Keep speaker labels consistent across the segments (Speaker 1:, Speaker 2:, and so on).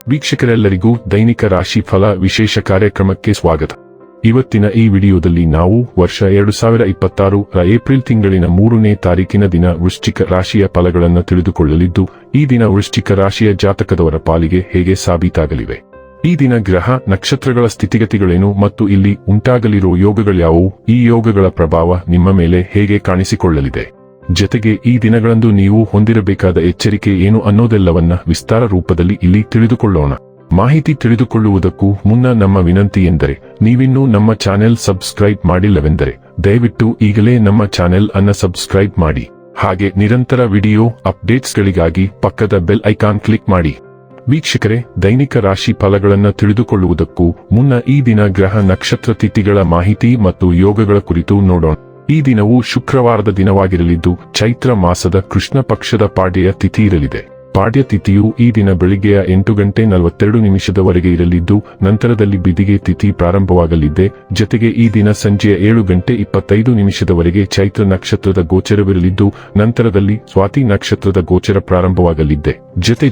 Speaker 1: ವೀಕ್ಷಕರೆಲ್ಲರಿಗೂ ದೈನಿಕ ರಾಶಿ ಫಲ ವಿಶೇಷ ಕಾರ್ಯಕ್ರಮಕ್ಕೆ ಸ್ವಾಗತ. ಇವತ್ತಿನ ಈ ವಿಡಿಯೋದಲ್ಲಿ ನಾವು ವರ್ಷ 2026 ರ ಏಪ್ರಿಲ್ ತಿಂಗಳಿನ 3ನೇ ತಾರೀಕಿನ ದಿನ ವೃಶ್ಚಿಕ ರಾಶಿಯ ಫಲಗಳನ್ನು ತಿಳಿದುಕೊಳ್ಳಲಿದ್ದು, ಈ ದಿನ ವೃಶ್ಚಿಕ ರಾಶಿಯ ಜಾತಕದವರ ಪಾಲಿಗೆ ಹೇಗೆ ಸಾಬೀತಾಗಲಿವೆ, ಈ ದಿನ ಗ್ರಹ ನಕ್ಷತ್ರಗಳ ಸ್ಥಿತಿಗತಿಗಳೇನು ಮತ್ತು ಇಲ್ಲಿ ಉಂಟಾಗಲಿರುವ ಯೋಗಗಳ್ಯಾವುವು, ಈ ಯೋಗಗಳ ಪ್ರಭಾವ ನಿಮ್ಮ ಮೇಲೆ ಹೇಗೆ ಕಾಣಿಸಿಕೊಳ್ಳಲಿದೆ, ಜೊತೆಗೆ ಈ ದಿನಗಳಂದು ನೀವು ಹೊಂದಿರಬೇಕಾದ ಎಚ್ಚರಿಕೆ ಏನು ಅನ್ನೋದೆಲ್ಲವನ್ನ ವಿಸ್ತಾರ ರೂಪದಲ್ಲಿ ಇಲ್ಲಿ ತಿಳಿದುಕೊಳ್ಳೋಣ. ಮಾಹಿತಿ ತಿಳಿದುಕೊಳ್ಳುವುದಕ್ಕೂ ಮುನ್ನ ನಮ್ಮ ವಿನಂತಿ ಎಂದರೆ, ನೀವಿನ್ನೂ ನಮ್ಮ ಚಾನೆಲ್ ಸಬ್ಸ್ಕ್ರೈಬ್ ಮಾಡಿಲ್ಲವೆಂದರೆ ದಯವಿಟ್ಟು ಈಗಲೇ ನಮ್ಮ ಚಾನೆಲ್ ಅನ್ನು ಸಬ್ಸ್ಕ್ರೈಬ್ ಮಾಡಿ. ಹಾಗೆ ನಿರಂತರ ವಿಡಿಯೋ ಅಪ್ಡೇಟ್ಸ್ಗಳಿಗಾಗಿ ಪಕ್ಕದ ಬೆಲ್ ಐಕಾನ್ ಕ್ಲಿಕ್ ಮಾಡಿ. ವೀಕ್ಷಕರೇ, ದೈನಿಕ ರಾಶಿ ಫಲಗಳನ್ನು ತಿಳಿದುಕೊಳ್ಳುವುದಕ್ಕೂ ಮುನ್ನ ಈ ದಿನ ಗ್ರಹ ನಕ್ಷತ್ರ ತಿಥಿಗಳ ಮಾಹಿತಿ ಮತ್ತು ಯೋಗಗಳ ಕುರಿತು ನೋಡೋಣ. ಈ ದಿನವು ಶುಕ್ರವಾರದ ದಿನವಾಗಿರಲಿದ್ದು, ಚೈತ್ರ ಮಾಸದ ಕೃಷ್ಣ ಪಕ್ಷದ ಪಾಡ್ಯ ತಿಥಿ ಇರಲಿದೆ. ಪಾಡ್ಯ ತಿಥಿಯು ಈ ದಿನ ಬೆಳಿಗ್ಗೆಯ 8:42 ಇರಲಿದ್ದು, ನಂತರದಲ್ಲಿ ಬಿದಿಗೆ ತಿಥಿ ಪ್ರಾರಂಭವಾಗಲಿದೆ. ಜೊತೆಗೆ ಈ ದಿನ ಸಂಜೆಯ 7:25 ಚೈತ್ರ ನಕ್ಷತ್ರದ ಗೋಚರವಿರಲಿದ್ದು, ನಂತರದಲ್ಲಿ ಸ್ವಾತಿ ನಕ್ಷತ್ರದ ಗೋಚರ ಪ್ರಾರಂಭವಾಗಲಿದೆ.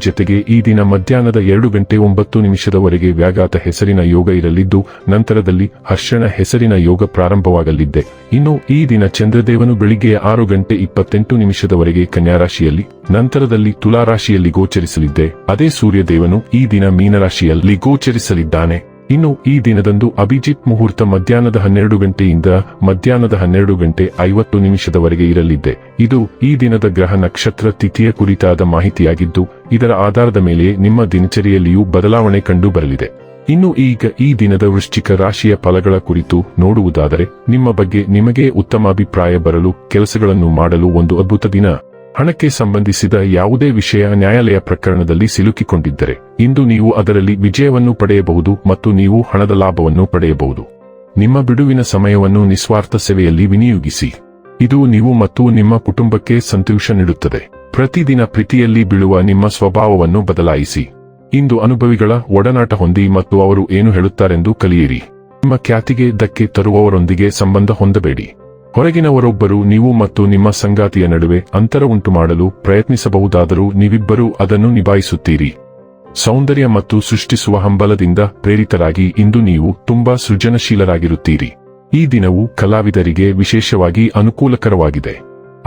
Speaker 1: ಜೊತೆಗೆ ಈ ದಿನ ಮಧ್ಯಾಹ್ನದ 2:09 ವ್ಯಾಘಾತ ಹೆಸರಿನ ಯೋಗ ಇರಲಿದ್ದು, ನಂತರದಲ್ಲಿ ಹರ್ಷಣ ಹೆಸರಿನ ಯೋಗ ಪ್ರಾರಂಭವಾಗಲಿದೆ. ಇನ್ನು ಈ ದಿನ ಚಂದ್ರದೇವನು ಬೆಳಿಗ್ಗೆಯ 6:28 ಕನ್ಯಾ ರಾಶಿಯಲ್ಲಿ, ನಂತರದಲ್ಲಿ ತುಲಾ ರಾಶಿಯಲ್ಲಿ ಗೋಚರಿಸಲಿದ್ದೆ. ಅದೇ ಸೂರ್ಯದೇವನು ಈ ದಿನ ಮೀನರಾಶಿಯಲ್ಲಿ ಗೋಚರಿಸಲಿದ್ದಾನೆ. ಇನ್ನು ಈ ದಿನದಂದು ಅಭಿಜಿತ್ ಮುಹೂರ್ತ ಮಧ್ಯಾಹ್ನದ 12 ಮಧ್ಯಾಹ್ನದ 12:50 ಇರಲಿದೆ. ಇದು ಈ ದಿನದ ಗ್ರಹ ನಕ್ಷತ್ರ ತಿಥಿಯ ಕುರಿತಾದ ಮಾಹಿತಿಯಾಗಿದ್ದು, ಇದರ ಆಧಾರದ ಮೇಲೆ ನಿಮ್ಮ ದಿನಚರಿಯಲ್ಲಿಯೂ ಬದಲಾವಣೆ ಕಂಡು ಬರಲಿದೆ. ಇನ್ನು ಈಗ ಈ ದಿನದ ವೃಶ್ಚಿಕ ರಾಶಿಯ ಫಲಗಳ ಕುರಿತು ನೋಡುವುದಾದರೆ, ನಿಮ್ಮ ಬಗ್ಗೆ ನಿಮಗೆ ಉತ್ತಮ ಅಭಿಪ್ರಾಯ ಬರಲು, ಕೆಲಸಗಳನ್ನು ಮಾಡಲು ಒಂದು ಅದ್ಭುತ ದಿನ. ಹಣಕ್ಕೆ ಸಂಬಂಧಿಸಿದ ಯಾವುದೇ ವಿಷಯ ನ್ಯಾಯಾಲಯ ಪ್ರಕರಣದಲ್ಲಿ ಸಿಲುಕಿಕೊಂಡಿದ್ದರೆ ಇಂದು ನೀವು ಅದರಲ್ಲಿ ವಿಜಯವನ್ನು ಪಡೆಯಬಹುದು ಮತ್ತು ನೀವು ಹಣದ ಲಾಭವನ್ನು ಪಡೆಯಬಹುದು. ನಿಮ್ಮ ಬಿಡುವಿನ ಸಮಯವನ್ನು ನಿಸ್ವಾರ್ಥ ಸೇವೆಯಲ್ಲಿ ವಿನಿಯೋಗಿಸಿ. ಇದು ನೀವು ಮತ್ತು ನಿಮ್ಮ ಕುಟುಂಬಕ್ಕೆ ಸಂತೋಷ ನೀಡುತ್ತದೆ. ಪ್ರತಿದಿನ ಪ್ರೀತಿಯಲ್ಲಿ ಬೀಳುವ ನಿಮ್ಮ ಸ್ವಭಾವವನ್ನು ಬದಲಾಯಿಸಿ. ಇಂದು ಅನುಭವಿಗಳ ಒಡನಾಟ ಹೊಂದಿ ಮತ್ತು ಅವರು ಏನು ಹೇಳುತ್ತಾರೆಂದು ಕಲಿಯಿರಿ. ನಿಮ್ಮ ಖ್ಯಾತಿಗೆ ಧಕ್ಕೆ ತರುವವರೊಂದಿಗೆ ಸಂಬಂಧ ಹೊಂದಬೇಡಿ. ಹೊರಗಿನವರೊಬ್ಬರು ನೀವು ಮತ್ತು ನಿಮ್ಮ ಸಂಗಾತಿಯ ನಡುವೆ ಅಂತರ ಉಂಟುಮಾಡಲು ಪ್ರಯತ್ನಿಸಬಹುದಾದರೂ ನೀವಿಬ್ಬರೂ ಅದನ್ನು ನಿಭಾಯಿಸುತ್ತೀರಿ. ಸೌಂದರ್ಯ ಮತ್ತು ಸೃಷ್ಟಿಸುವ ಹಂಬಲದಿಂದ ಪ್ರೇರಿತರಾಗಿ ಇಂದು ನೀವು ತುಂಬಾ ಸೃಜನಶೀಲರಾಗಿರುತ್ತೀರಿ. ಈ ದಿನವು ಕಲಾವಿದರಿಗೆ ವಿಶೇಷವಾಗಿ ಅನುಕೂಲಕರವಾಗಿದೆ.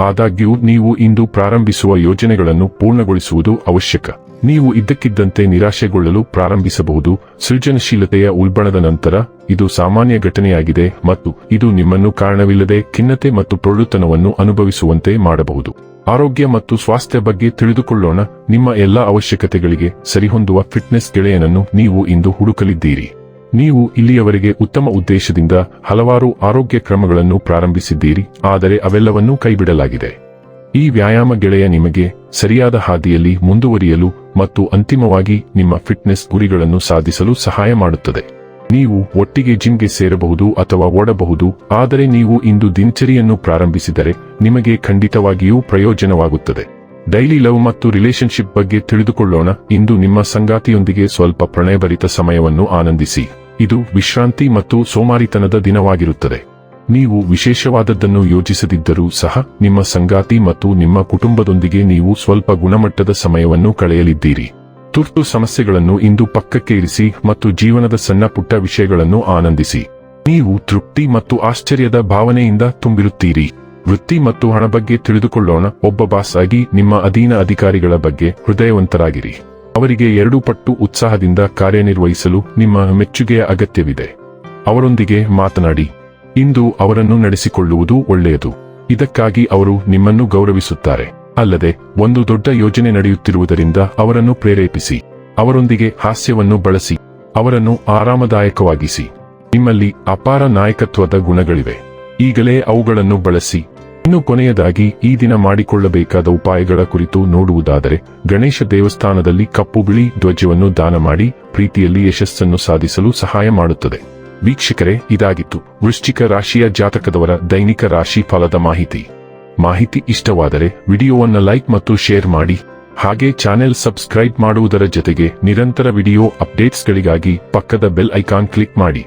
Speaker 1: ಆದಾಗ್ಯೂ ನೀವು ಇಂದು ಪ್ರಾರಂಭಿಸುವ ಯೋಜನೆಗಳನ್ನು ಪೂರ್ಣಗೊಳಿಸುವುದು ಅವಶ್ಯಕ. ನೀವು ಇದ್ದಕ್ಕಿದ್ದಂತೆ ನಿರಾಶೆಗೊಳ್ಳಲು ಪ್ರಾರಂಭಿಸಬಹುದು. ಸೃಜನಶೀಲತೆಯ ಉಲ್ಬಣದ ನಂತರ ಇದು ಸಾಮಾನ್ಯ ಘಟನೆಯಾಗಿದೆ ಮತ್ತು ಇದು ನಿಮ್ಮನ್ನು ಕಾರಣವಿಲ್ಲದೆ ಖಿನ್ನತೆ ಮತ್ತು ಟೊಳ್ಳುತನವನ್ನು ಅನುಭವಿಸುವಂತೆ ಮಾಡಬಹುದು. ಆರೋಗ್ಯ ಮತ್ತು ಸ್ವಾಸ್ಥ್ಯ ಬಗ್ಗೆ ತಿಳಿದುಕೊಳ್ಳೋಣ. ನಿಮ್ಮ ಎಲ್ಲಾ ಅವಶ್ಯಕತೆಗಳಿಗೆ ಸರಿಹೊಂದುವ ಫಿಟ್ನೆಸ್ ಗೆಳೆಯನನ್ನು ನೀವು ಇಂದು ಹುಡುಕಲಿದ್ದೀರಿ. ನೀವು ಇಲ್ಲಿಯವರೆಗೆ ಉತ್ತಮ ಉದ್ದೇಶದಿಂದ ಹಲವಾರು ಆರೋಗ್ಯ ಕ್ರಮಗಳನ್ನು ಪ್ರಾರಂಭಿಸಿದ್ದೀರಿ, ಆದರೆ ಅವೆಲ್ಲವನ್ನೂ ಕೈಬಿಡಲಾಗಿದೆ. ಈ ವ್ಯಾಯಾಮ ಗೆಳೆಯ ನಿಮಗೆ ಸರಿಯಾದ ಹಾದಿಯಲ್ಲಿ ಮುಂದುವರಿಯಲು ಮತ್ತು ಅಂತಿಮವಾಗಿ ನಿಮ್ಮ ಫಿಟ್ನೆಸ್ ಗುರಿಗಳನ್ನು ಸಾಧಿಸಲು ಸಹಾಯ ಮಾಡುತ್ತದೆ. ನೀವು ಒಟ್ಟಿಗೆ ಜಿಮ್ಗೆ ಸೇರಬಹುದು ಅಥವಾ ಓಡಬಹುದು, ಆದರೆ ನೀವು ಇಂದು ದಿನಚರಿಯನ್ನು ಪ್ರಾರಂಭಿಸಿದರೆ ನಿಮಗೆ ಖಂಡಿತವಾಗಿಯೂ ಪ್ರಯೋಜನವಾಗುತ್ತದೆ. ಡೈಲಿ ಲವ್ ಮತ್ತು ರಿಲೇಶನ್ಶಿಪ್ ಬಗ್ಗೆ ತಿಳಿದುಕೊಳ್ಳೋಣ. ಇಂದು ನಿಮ್ಮ ಸಂಗಾತಿಯೊಂದಿಗೆ ಸ್ವಲ್ಪ ಪ್ರಣಯಭರಿತ ಸಮಯವನ್ನು ಆನಂದಿಸಿ. ಇದು ವಿಶ್ರಾಂತಿ ಮತ್ತು ಸೋಮಾರಿತನದ ದಿನವಾಗಿರುತ್ತದೆ. ನೀವು ವಿಶೇಷವಾದದ್ದನ್ನು ಯೋಜಿಸದಿದ್ದರೂ ಸಹ ನಿಮ್ಮ ಸಂಗಾತಿ ಮತ್ತು ನಿಮ್ಮ ಕುಟುಂಬದೊಂದಿಗೆ ನೀವು ಸ್ವಲ್ಪ ಗುಣಮಟ್ಟದ ಸಮಯವನ್ನು ಕಳೆಯಲಿದ್ದೀರಿ. ತುರ್ತು ಸಮಸ್ಯೆಗಳನ್ನು ಇಂದು ಪಕ್ಕಕ್ಕೆ ಇರಿಸಿ ಮತ್ತು ಜೀವನದ ಸಣ್ಣ ಪುಟ್ಟ ವಿಷಯಗಳನ್ನು ಆನಂದಿಸಿ. ನೀವು ತೃಪ್ತಿ ಮತ್ತು ಆಶ್ಚರ್ಯದ ಭಾವನೆಯಿಂದ ತುಂಬಿರುತ್ತೀರಿ. ವೃತ್ತಿ ಮತ್ತು ಹಣ ಬಗ್ಗೆ ತಿಳಿದುಕೊಳ್ಳೋಣ. ಒಬ್ಬ ಬಾಸ್ ಆಗಿ ನಿಮ್ಮ ಅಧೀನ ಅಧಿಕಾರಿಗಳ ಬಗ್ಗೆ ಹೃದಯವಂತರಾಗಿರಿ. ಅವರಿಗೆ 2 ಪಟ್ಟು ಉತ್ಸಾಹದಿಂದ ಕಾರ್ಯನಿರ್ವಹಿಸಲು ನಿಮ್ಮ ಮೆಚ್ಚುಗೆಯ ಅಗತ್ಯವಿದೆ. ಅವರೊಂದಿಗೆ ಮಾತನಾಡಿ. ಇಂದು ಅವರನ್ನು ನಡೆಸಿಕೊಳ್ಳುವುದು ಒಳ್ಳೆಯದು. ಇದಕ್ಕಾಗಿ ಅವರು ನಿಮ್ಮನ್ನು ಗೌರವಿಸುತ್ತಾರೆ. ಅಲ್ಲದೆ ಒಂದು ದೊಡ್ಡ ಯೋಜನೆ ನಡೆಯುತ್ತಿರುವುದರಿಂದ ಅವರನ್ನು ಪ್ರೇರೇಪಿಸಿ. ಅವರೊಂದಿಗೆ ಹಾಸ್ಯವನ್ನು ಬಳಸಿ. ಅವರನ್ನು ಆರಾಮದಾಯಕವಾಗಿಸಿ. ನಿಮ್ಮಲ್ಲಿ ಅಪಾರ ನಾಯಕತ್ವದ ಗುಣಗಳಿವೆ. ಈಗಲೇ ಅವುಗಳನ್ನು ಬಳಸಿ. ಇನ್ನು ಕೊನೆಯದಾಗಿ ಈ ದಿನ ಮಾಡಿಕೊಳ್ಳಬೇಕಾದ ಉಪಾಯಗಳ ಕುರಿತು ನೋಡುವುದಾದರೆ, ಗಣೇಶ ದೇವಸ್ಥಾನದಲ್ಲಿ ಕಪ್ಪು ಬಿಳಿ ಧ್ವಜವನ್ನು ದಾನ ಮಾಡಿ ಪ್ರೀತಿಯಲ್ಲಿ ಯಶಸ್ಸನ್ನು ಸಾಧಿಸಲು ಸಹಾಯ ಮಾಡುತ್ತದೆ. ವೀಕ್ಷಕರೇ, ಇದಾಗಿತ್ತು ವೃಶ್ಚಿಕ ರಾಶಿಯ ಜಾತಕದವರ ದೈನಿಕ ರಾಶಿ ಫಲದ ಮಾಹಿತಿ ಇಷ್ಟವಾದರೆ ವಿಡಿಯೋವನ್ನು ಲೈಕ್ ಮತ್ತು ಶೇರ್ ಮಾಡಿ. ಹಾಗೆ ಚಾನೆಲ್ ಸಬ್ಸ್ಕ್ರೈಬ್ ಮಾಡುವುದರ ಜೊತೆಗೆ ನಿರಂತರ ವಿಡಿಯೋ ಅಪ್ಡೇಟ್ಸ್ಗಳಿಗಾಗಿ ಪಕ್ಕದ ಬೆಲ್ ಐಕಾನ್ ಕ್ಲಿಕ್ ಮಾಡಿ.